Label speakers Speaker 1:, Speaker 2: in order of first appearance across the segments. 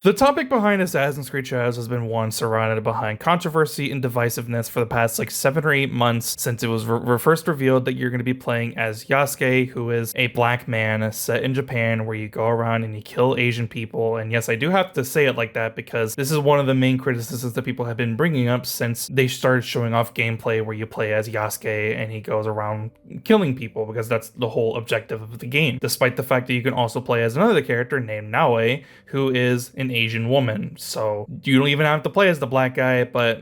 Speaker 1: The topic behind Assassin's Creed Shadows has been one surrounded behind controversy and divisiveness for the past 7 or 8 months since it was first revealed that you're going to be playing as Yasuke, who is a black man set in Japan where you go around and you kill Asian people. And yes, I do have to say it like that because this is one of the main criticisms that people have been bringing up since they started showing off gameplay where you play as Yasuke and he goes around killing people, because that's the whole objective of the game, despite the fact that you can also play as another character named Naoe, who is an Asian woman. So you don't even have to play as the black guy, but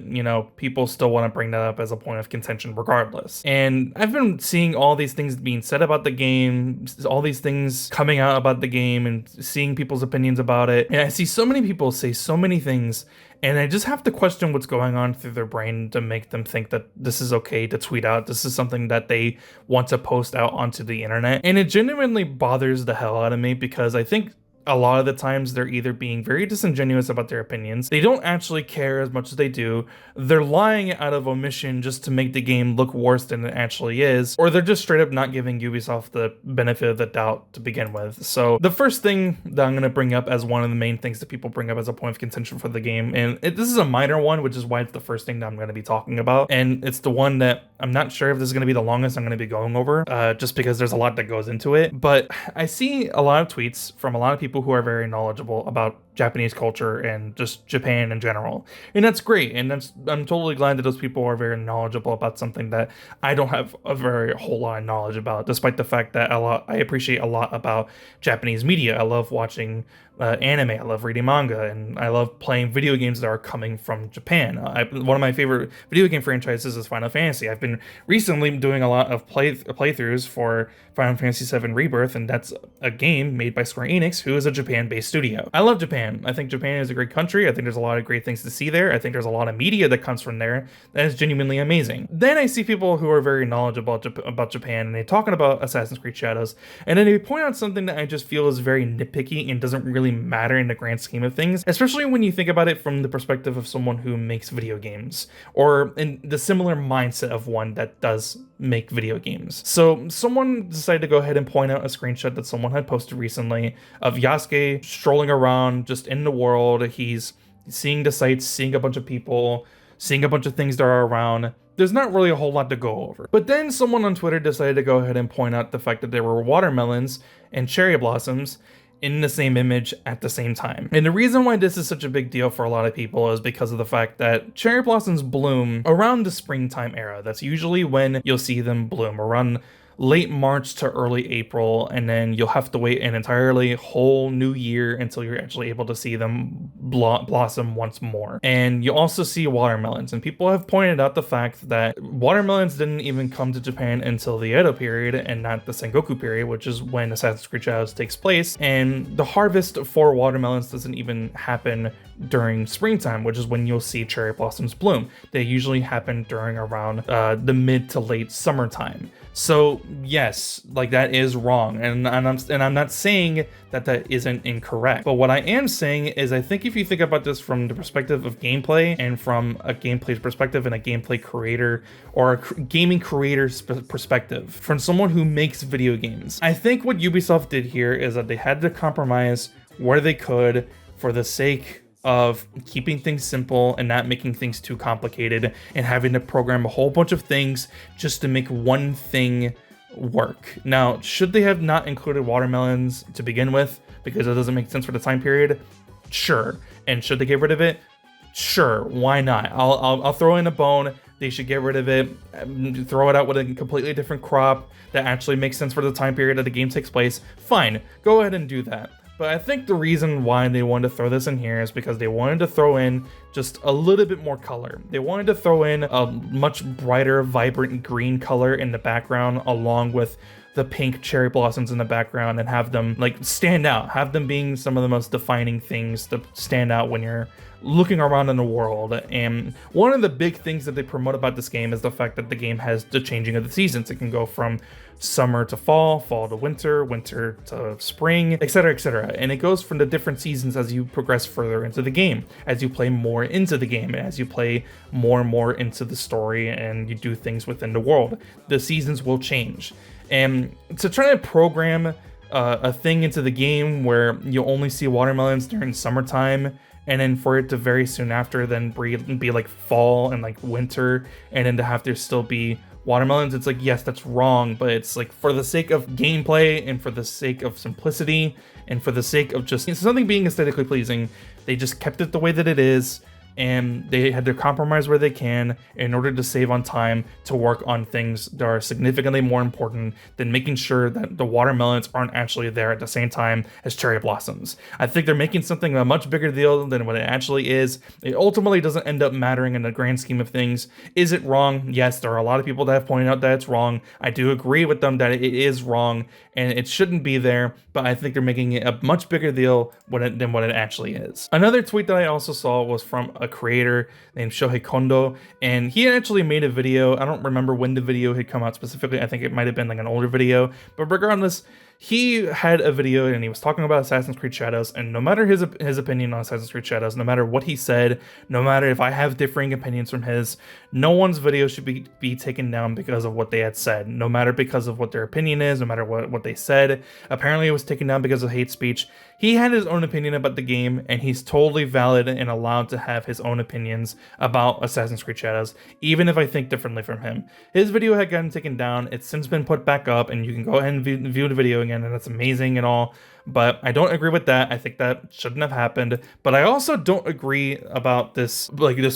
Speaker 1: people still want to bring that up as a point of contention regardless. And I've been seeing all these things being said about the game, all these things coming out about the game, and seeing people's opinions about it. And I see so many people say so many things, and I just have to question what's going on through their brain to make them think that this is okay to tweet out. This is something that they want to post out onto the internet. And it genuinely bothers the hell out of me, because I think a lot of the times they're either being very disingenuous about their opinions, they don't actually care as much as they do, they're lying out of omission just to make the game look worse than it actually is, or they're just straight up not giving Ubisoft the benefit of the doubt to begin with. So the first thing that I'm going to bring up as one of the main things that people bring up as a point of contention for the game, and this is a minor one, which is why it's the first thing that I'm going to be talking about, and it's the one that I'm not sure if this is going to be the longest I'm going to be going over, just because there's a lot that goes into it. But I see a lot of tweets from a lot of people who are very knowledgeable about Japanese culture and just Japan in general. And that's great. And I'm totally glad that those people are very knowledgeable about something that I don't have a very whole lot of knowledge about, despite the fact that I appreciate a lot about Japanese media. I love watching anime, I love reading manga, and I love playing video games that are coming from Japan. One of my favorite video game franchises is Final Fantasy. I've been recently doing a lot of playthroughs for Final Fantasy VII Rebirth, and that's a game made by Square Enix, who is a Japan-based studio. I love Japan. I think Japan is a great country. I think there's a lot of great things to see there. I think there's a lot of media that comes from there that is genuinely amazing. Then I see people who are very knowledgeable about Japan, and they're talking about Assassin's Creed Shadows, and then they point out something that I just feel is very nitpicky and doesn't really matter in the grand scheme of things, especially when you think about it from the perspective of someone who makes video games, or in the similar mindset of one that does make video games. So someone decided to go ahead and point out a screenshot that someone had posted recently of Yasuke strolling around just in the world. He's seeing the sights, seeing a bunch of people, seeing a bunch of things that are around. There's not really a whole lot to go over. But then someone on Twitter decided to go ahead and point out the fact that there were watermelons and cherry blossoms in the same image at the same time. And the reason why this is such a big deal for a lot of people is because of the fact that cherry blossoms bloom around the springtime era. That's usually when you'll see them bloom, around late March to early April, and then you'll have to wait an entirely whole new year until you're actually able to see them blossom once more. And you also see watermelons, and people have pointed out the fact that watermelons didn't even come to Japan until the Edo period and not the Sengoku period, which is when Assassin's Creed Shadows takes place, and the harvest for watermelons doesn't even happen during springtime, which is when you'll see cherry blossoms bloom. They usually happen during around the mid to late summertime. So yes, that is wrong, and I'm not saying that isn't incorrect. But what I am saying is, I think if you think about this from the perspective of gameplay, and from a gameplay perspective and a gameplay creator or a gaming creator's perspective, from someone who makes video games, I think what Ubisoft did here is that they had to compromise where they could for the sake of keeping things simple and not making things too complicated and having to program a whole bunch of things just to make one thing work. Now, should they have not included watermelons to begin with because it doesn't make sense for the time period? Sure. And should they get rid of it? Sure. Why not? I'll throw in a bone. They should get rid of it, throw it out with a completely different crop that actually makes sense for the time period that the game takes place. Fine. Go ahead and do that. But I think the reason why they wanted to throw this in here is because they wanted to throw in just a little bit more color. They wanted to throw in a much brighter, vibrant green color in the background, along with the pink cherry blossoms in the background, and have them stand out, have them being some of the most defining things to stand out when you're looking around in the world. And one of the big things that they promote about this game is the fact that the game has the changing of the seasons. It can go from summer to fall, fall to winter, winter to spring, etc., etc. And it goes from the different seasons as you progress further into the game, as you play more into the game, as you play more and more into the story, and you do things within the world. The seasons will change. And to try to program a thing into the game where you only see watermelons during summertime, and then for it to very soon after then be like fall and like winter, and then to have there still be watermelons. It's like, yes, that's wrong, but it's like for the sake of gameplay and for the sake of simplicity and for the sake of just something being aesthetically pleasing, they just kept it the way that it is. And they had to compromise where they can in order to save on time to work on things that are significantly more important than making sure that the watermelons aren't actually there at the same time as cherry blossoms. I think they're making something a much bigger deal than what it actually is. It ultimately doesn't end up mattering in the grand scheme of things. Is it wrong? Yes, there are a lot of people that have pointed out that it's wrong. I do agree with them that it is wrong and it shouldn't be there, but I think they're making it a much bigger deal than what it actually is. Another tweet that I also saw was from a creator named Shohei Kondo, and he actually made a video. I don't remember when the video had come out specifically. I think it might have been like an older video, but regardless, he had a video and he was talking about Assassin's Creed Shadows, and no matter his opinion on Assassin's Creed Shadows, no matter what he said, no matter if I have differing opinions from his, no one's video should be taken down because of what they had said, no matter because of what their opinion is, no matter what they said. Apparently it was taken down because of hate speech. He had his own opinion about the game, and he's totally valid and allowed to have his own opinions about Assassin's Creed Shadows, even if I think differently from him. His video had gotten taken down. It's since been put back up, and you can go ahead and view the video again, and that's amazing and all. But I don't agree with that. I think that shouldn't have happened. But I also don't agree about this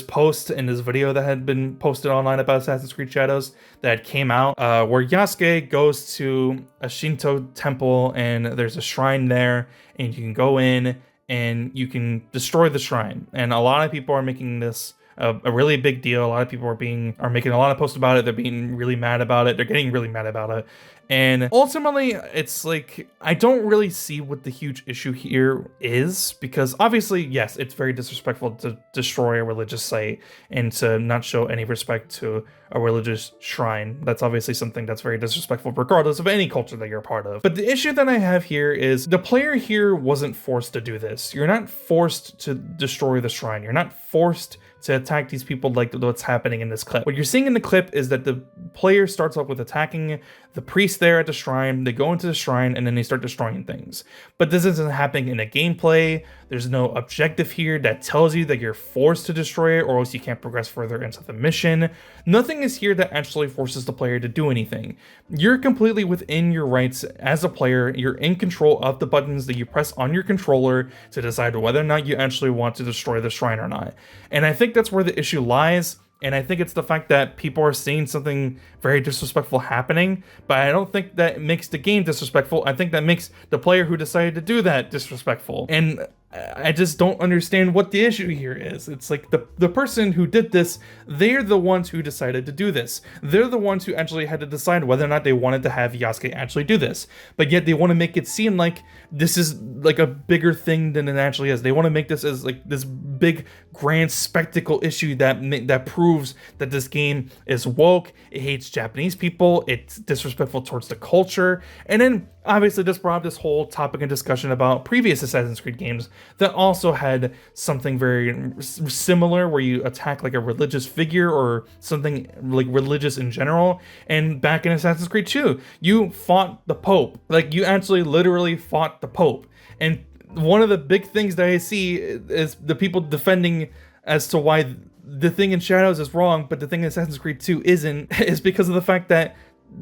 Speaker 1: post and this video that had been posted online about Assassin's Creed Shadows that came out, where Yasuke goes to a Shinto temple and there's a shrine there, and you can go in and you can destroy the shrine. And a lot of people are making this a really big deal. A lot of people are making a lot of posts about it. They're being really mad about it. They're getting really mad about it. And ultimately, it's like, I don't really see what the huge issue here is, because obviously, yes, it's very disrespectful to destroy a religious site and to not show any respect to a religious shrine. That's obviously something that's very disrespectful regardless of any culture that you're a part of. But the issue that I have here is the player here wasn't forced to do this. You're not forced to destroy the shrine. You're not forced to attack these people like what's happening in this clip. What you're seeing in the clip is that the player starts off with attacking the priest there at the shrine. They go into the shrine and then they start destroying things. But this isn't happening in a gameplay. There's no objective here that tells you that you're forced to destroy it or else you can't progress further into the mission. Nothing is here that actually forces the player to do anything. You're completely within your rights as a player. You're in control of the buttons that you press on your controller to decide whether or not you actually want to destroy the shrine or not. And I think that's where the issue lies. And I think it's the fact that people are seeing something very disrespectful happening, but I don't think that makes the game disrespectful. I think that makes the player who decided to do that disrespectful. And I just don't understand what the issue here is. It's like the person who did this, they're the ones who decided to do this. They're the ones who actually had to decide whether or not they wanted to have Yasuke actually do this. But yet they want to make it seem like this is like a bigger thing than it actually is. They want to make this as like this big grand spectacle issue that proves that this game is woke, it hates Japanese people, it's disrespectful towards the culture. And then obviously this brought up this whole topic and discussion about previous Assassin's Creed games that also had something very similar where you attack like a religious figure or something like religious in general. And back in Assassin's Creed 2, you fought the Pope. Like you actually literally fought the Pope. And one of the big things that I see is the people defending as to why the thing in Shadows is wrong, but the thing in Assassin's Creed 2 isn't, is because of the fact that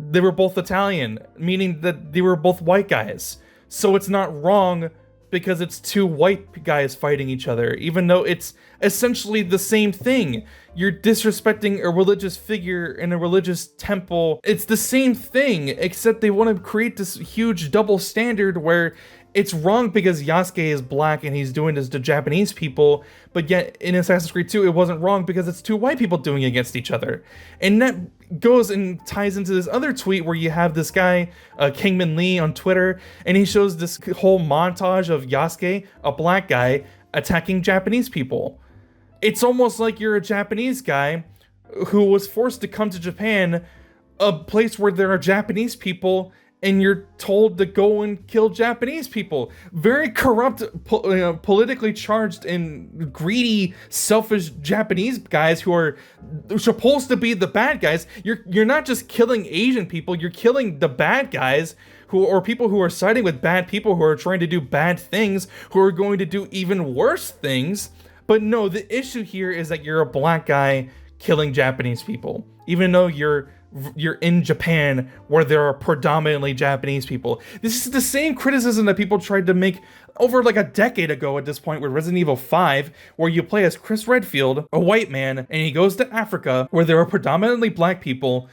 Speaker 1: they were both Italian, meaning that they were both white guys. So it's not wrong because it's two white guys fighting each other, even though it's essentially the same thing. You're disrespecting a religious figure in a religious temple. It's the same thing, except they want to create this huge double standard where it's wrong because Yasuke is black and he's doing this to Japanese people, but yet in Assassin's Creed 2 it wasn't wrong because it's two white people doing it against each other. And that goes and ties into this other tweet where you have this guy, Kingman Lee on Twitter, and he shows this whole montage of Yasuke, a black guy, attacking Japanese people. It's almost like you're a Japanese guy who was forced to come to Japan, a place where there are Japanese people, and you're told to go and kill Japanese people. Very corrupt, politically charged and greedy, selfish Japanese guys who are supposed to be the bad guys. You're not just killing Asian people, you're killing the bad guys or people who are siding with bad people who are trying to do bad things, who are going to do even worse things. But no, the issue here is that you're a black guy killing Japanese people, even though you're in Japan where there are predominantly Japanese people. This is the same criticism that people tried to make over like a decade ago at this point with Resident Evil 5, where you play as Chris Redfield, a white man, and he goes to Africa where there are predominantly black people,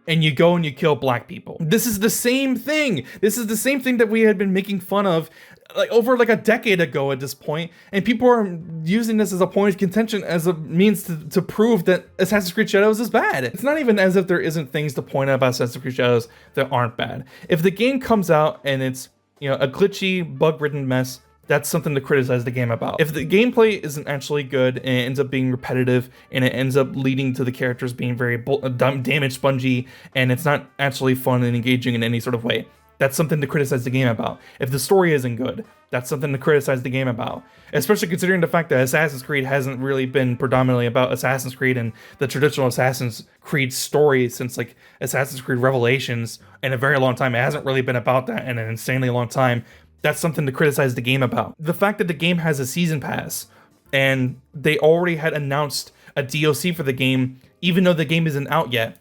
Speaker 1: and you go and you kill black people. This is the same thing. This is the same thing that we had been making fun of like over like a decade ago at this point, and people are using this as a point of contention, as a means to prove that Assassin's Creed Shadows is bad. It's not even as if there isn't things to point out about Assassin's Creed Shadows that aren't bad. If the game comes out and it's, you know, a glitchy, bug-ridden mess, that's something to criticize the game about. If the gameplay isn't actually good and it ends up being repetitive and it ends up leading to the characters being very damage spongy and it's not actually fun and engaging in any sort of way, that's something to criticize the game about. If the story isn't good, that's something to criticize the game about. Especially considering the fact that Assassin's Creed hasn't really been predominantly about Assassin's Creed and the traditional Assassin's Creed story since like Assassin's Creed Revelations in a very long time. It hasn't really been about that in an insanely long time. That's something to criticize the game about. The fact that the game has a season pass and they already had announced a DLC for the game, even though the game isn't out yet,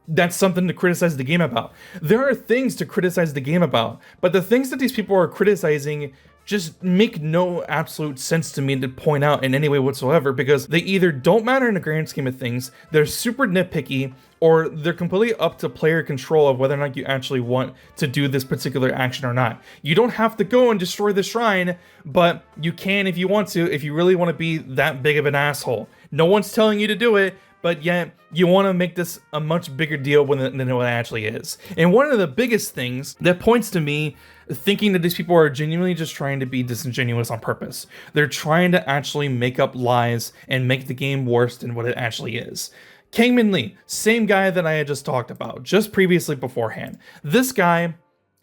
Speaker 1: that's something to criticize the game about. There are things to criticize the game about, but the things that these people are criticizing just make no absolute sense to me to point out in any way whatsoever, because they either don't matter in the grand scheme of things, they're super nitpicky, or they're completely up to player control of whether or not you actually want to do this particular action or not. You don't have to go and destroy the shrine, but you can if you want to, if you really want to be that big of an asshole. No one's telling you to do it, but yet you want to make this a much bigger deal than it actually is. And one of the biggest things that points to me thinking that these people are genuinely just trying to be disingenuous on purpose. They're trying to actually make up lies and make the game worse than what it actually is. Kangmin Lee, same guy that I had just talked about, just previously beforehand. This guy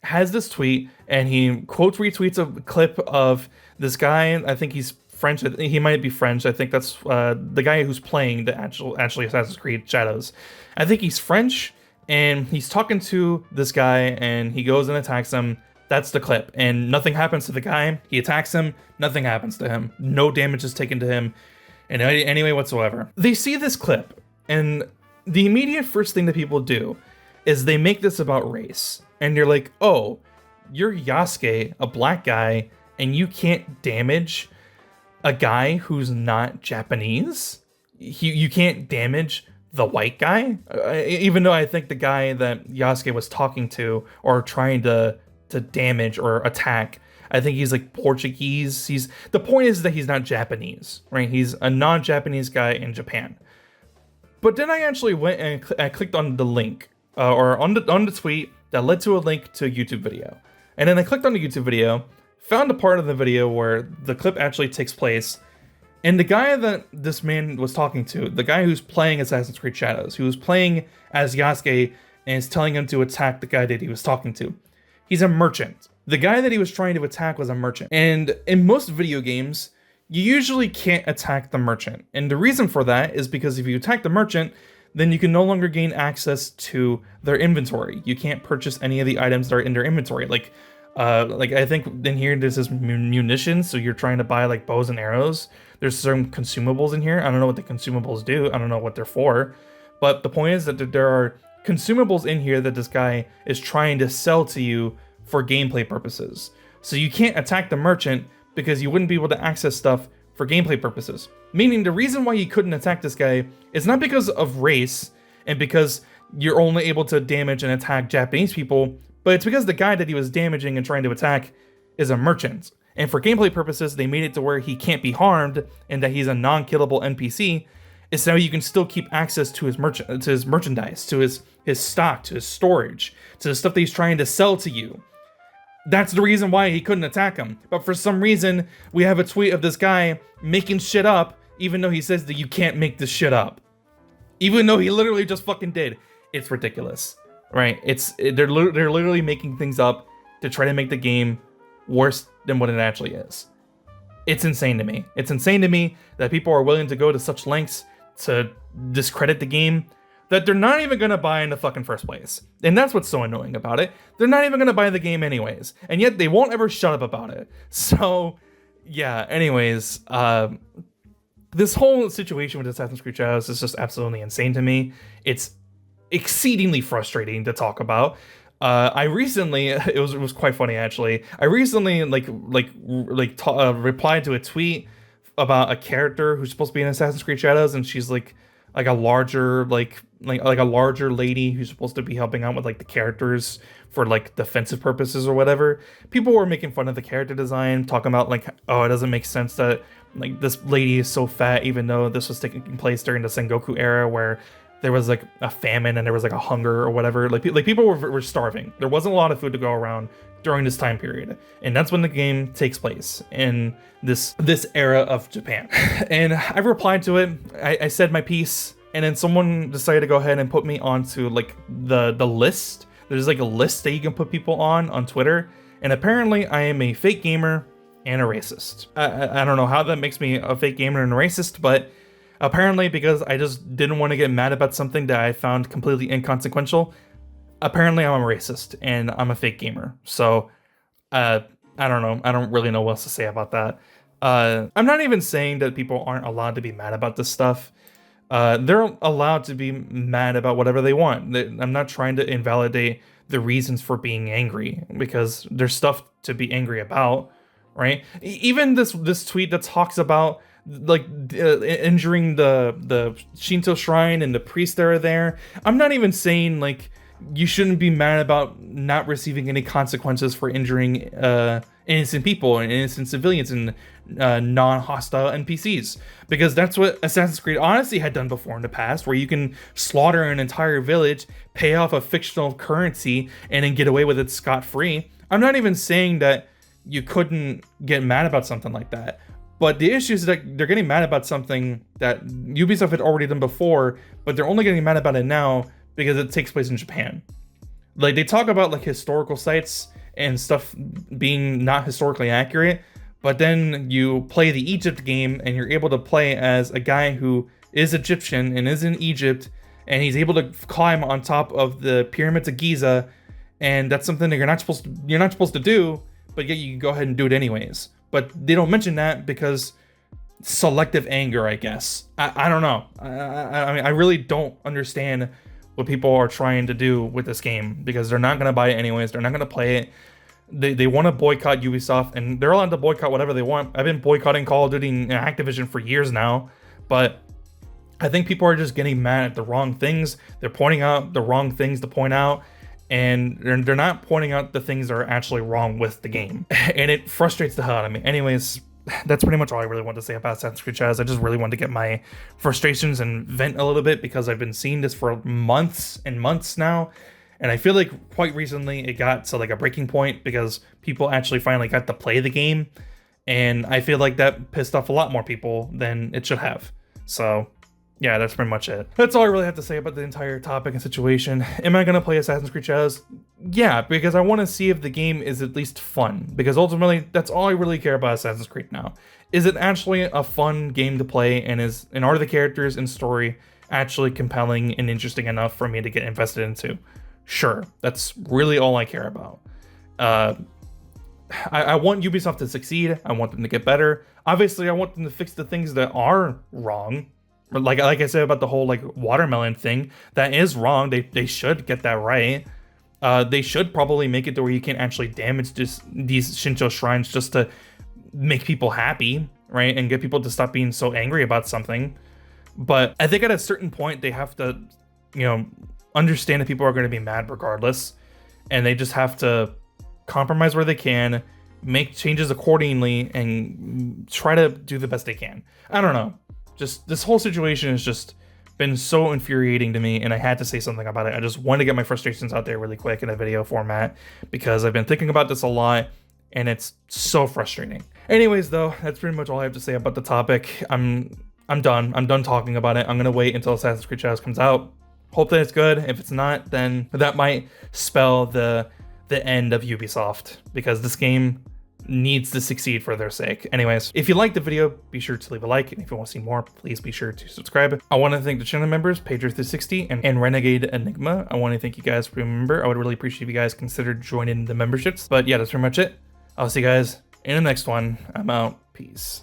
Speaker 1: has this tweet, and he quote retweets a clip of this guy, I think he's French, he might be French, I think that's the guy who's playing the actually Assassin's Creed Shadows. I think he's French, and he's talking to this guy, and he goes and attacks him. That's the clip, and nothing happens to the guy. He attacks him, nothing happens to him. No damage is taken to him in any way whatsoever. They see this clip, and the immediate first thing that people do is they make this about race. And you're like, oh, you're Yasuke, a black guy, and you can't damage a guy who's not Japanese? You can't damage the white guy? Even though I think the guy that Yasuke was talking to or trying to damage or attack, I think he's like Portuguese. The point is that he's not Japanese, right? He's a non-Japanese guy in Japan. But then I actually went and I clicked on the link or on the tweet that led to a link to a YouTube video. And then I clicked on the YouTube video, found a part of the video where the clip actually takes place, and the guy that this man was talking to, the guy who's playing Assassin's Creed Shadows, who was playing as Yasuke and is telling him to attack the guy that he was talking to, he's a merchant. The guy that he was trying to attack was a merchant. And in most video games, you usually can't attack the merchant. And the reason for that is because if you attack the merchant, then you can no longer gain access to their inventory. You can't purchase any of the items that are in their inventory. Like I think in here this is munitions, so you're trying to buy like bows and arrows. There's some consumables in here. I don't know what the consumables do. I don't know what they're for. But the point is that there are consumables in here that this guy is trying to sell to you for gameplay purposes. So you can't attack the merchant because you wouldn't be able to access stuff for gameplay purposes. Meaning the reason why you couldn't attack this guy is not because of race and because you're only able to damage and attack Japanese people, but it's because the guy that he was damaging and trying to attack is a merchant. And for gameplay purposes, they made it to where he can't be harmed and that he's a non-killable NPC, is so you can still keep access to his merchandise, to his stock, to his storage, to the stuff that he's trying to sell to you. That's the reason why he couldn't attack him. But for some reason, we have a tweet of this guy making shit up, even though he says that you can't make this shit up. Even though he literally just fucking did. It's ridiculous, right? They're literally making things up to try to make the game worse than what it actually is. It's insane to me. It's insane to me that people are willing to go to such lengths to discredit the game that they're not even gonna buy in the fucking first place. And that's what's so annoying about it. They're not even gonna buy the game anyways, and yet they won't ever shut up about it. So yeah, anyways, this whole situation with Assassin's Creed Shadows is just absolutely insane to me. It's exceedingly frustrating to talk about. I recently, it was quite funny actually. I recently replied to a tweet about a character who's supposed to be in Assassin's Creed Shadows, and she's like a larger like a larger lady who's supposed to be helping out with like the characters for like defensive purposes or whatever. People were making fun of the character design, talking about like, oh, it doesn't make sense that like this lady is so fat, even though this was taking place during the Sengoku era where there was like a famine and there was like a hunger or whatever. Like people were starving. There wasn't a lot of food to go around during this time period, and that's when the game takes place in this era of Japan. And I replied to it. I said my piece, and then someone decided to go ahead and put me onto like the list. There's like a list that you can put people on Twitter, and apparently I am a fake gamer and a racist. I don't know how that makes me a fake gamer and a racist, but apparently because I just didn't want to get mad about something that I found completely inconsequential, apparently I'm a racist and I'm a fake gamer. So I don't know. I don't really know what else to say about that. I'm not even saying that people aren't allowed to be mad about this stuff. They're allowed to be mad about whatever they want. I'm not trying to invalidate the reasons for being angry, because there's stuff to be angry about, right? Even this tweet that talks about like injuring the Shinto shrine and the priests that are there. I'm not even saying like you shouldn't be mad about not receiving any consequences for injuring innocent people and innocent civilians and non-hostile NPCs, because that's what Assassin's Creed Odyssey had done before in the past, where you can slaughter an entire village, pay off a fictional currency, and then get away with it scot-free. I'm not even saying that you couldn't get mad about something like that. But the issue is that they're getting mad about something that Ubisoft had already done before, but they're only getting mad about it now because it takes place in Japan. Like, they talk about like historical sites and stuff being not historically accurate, but then you play the Egypt game and you're able to play as a guy who is Egyptian and is in Egypt, and he's able to climb on top of the pyramids of Giza, and that's something that you're not supposed to do, but yet you can go ahead and do it anyways. But they don't mention that because selective anger, I guess. I don't know. I mean, I really don't understand what people are trying to do with this game, because they're not going to buy it anyways. They're not going to play it. They want to boycott Ubisoft, and they're allowed to boycott whatever they want. I've been boycotting Call of Duty and Activision for years now, but I think people are just getting mad at the wrong things. They're pointing out the wrong things to point out, and they're not pointing out the things that are actually wrong with the game. And it frustrates the hell out of me. Anyways, that's pretty much all I really want to say about Assassin's Creed Shadows. I just really want to get my frustrations and vent a little bit, because I've been seeing this for months and months now. And I feel like quite recently it got to like a breaking point, because people actually finally got to play the game. And I feel like that pissed off a lot more people than it should have. So yeah, that's pretty much it. That's all I really have to say about the entire topic and situation. Am I going to play Assassin's Creed Shadows? Yeah, because I want to see if the game is at least fun. Because ultimately, that's all I really care about Assassin's Creed now. Is it actually a fun game to play, and are the characters and story actually compelling and interesting enough for me to get invested into? Sure, that's really all I care about. I want Ubisoft to succeed. I want them to get better. Obviously, I want them to fix the things that are wrong. Like I said about the whole like watermelon thing, that is wrong. They should get that right. They should probably make it to where you can't actually damage these Shinto shrines just to make people happy, right? And get people to stop being so angry about something. But I think at a certain point they have to, understand that people are going to be mad regardless, and they just have to compromise where they can, make changes accordingly, and try to do the best they can. I don't know. Just this whole situation has just been so infuriating to me, and I had to say something about it. I just wanted to get my frustrations out there really quick in a video format, because I've been thinking about this a lot, and it's so frustrating. Anyways, though, that's pretty much all I have to say about the topic. I'm done. I'm done talking about it. I'm gonna wait until Assassin's Creed Shadows comes out. Hope that it's good. If it's not, then that might spell the end of Ubisoft, because this game needs to succeed for their sake. Anyways, if you liked the video, be sure to leave a like, and if you want to see more, please be sure to subscribe. I want to thank the channel members, Pager360 and Renegade Enigma. I want to thank you guys for being a member. I would really appreciate if you guys consider joining the memberships. But yeah, that's pretty much it. I'll see you guys in the next one. I'm out. Peace.